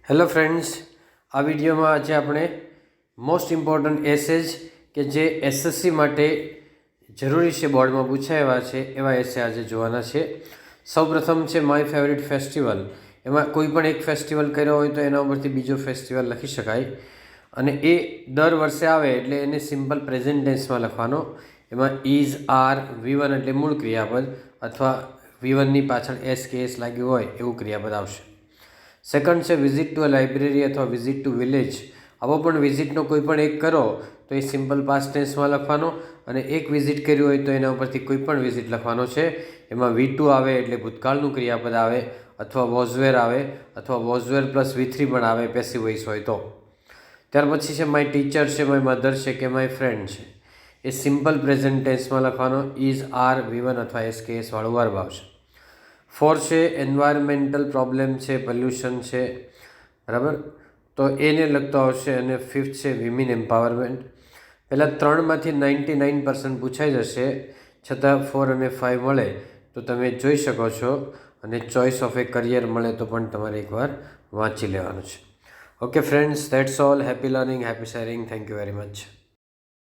Hello friends, આ વિડીયોમાં આજે આપણે મોસ્ટ ઇમ્પોર્ટન્ટ એસેજ કે જે એસએસસી માટે જરૂરી છે, બોર્ડમાં પૂછાયા છે એવા એસે આજે જોવાના છે. સૌપ્રથમ છે માય ફેવરિટ ફેસ્ટિવલ. એમાં કોઈ પણ એક ફેસ્ટિવલ કર્યો હોય તો એના ઉપરથી બીજો ફેસ્ટિવલ લખી શકાય અને એ દર વર્ષે આવે એટલે એને સિમ્પલ પ્રેઝન્ટ ટેન્સમાં લખવાનો. એમાં ઇઝ, આર, V1 એટલે મૂળ ક્રિયાપદ અથવા V1ની પાછળ એસ કે એસ લાગ્યું હોય એવું ક્રિયાપદ આવશે. સેકન્ડ છે વિઝિટ ટુ અ લાઇબ્રેરી અથવા વિઝિટ ટુ વિલેજ. આવો પણ વિઝિટનો કોઈ પણ એક કરો તો એ સિમ્પલ પાસ્ટ ટેન્સમાં લખવાનો અને એક વિઝિટ કર્યું હોય તો એના ઉપરથી કોઈ પણ વિઝિટ લખવાનો છે. એમાં V2 આવે એટલે ભૂતકાળનું ક્રિયાપદ આવે અથવા વોઝવેર આવે અથવા વોઝવેર પ્લસ V3 પણ આવે પેસિવ વોઇસ હોય તો. ત્યાર પછી છે માય ટીચર છે, માય મધર છે કે માય ફ્રેન્ડ છે. એ સિમ્પલ પ્રેઝન્ટ ટેન્સમાં લખવાનો. ઇઝ, આર, V1 અથવા એસ કે એસ વાળું વર્બ આવશે. 4 છે એન્વાયરમેન્ટલ પ્રોબ્લેમ છે, પોલ્યુશન છે, બરાબર, તો એને લગતો આવશે. અને 5th છે વિમેન એમ્પાવરમેન્ટ. પહેલાં 3માંથી 99% પૂછાઈ જશે, છતાં 4 અને 5 મળે તો તમે જોઈ શકો છો અને ચોઇસ ઓફ એ કરિયર મળે તો પણ તમારે એકવાર વાંચી લેવાનું છે. Okay friends, that's all. Happy learning, happy sharing. Thank you very much.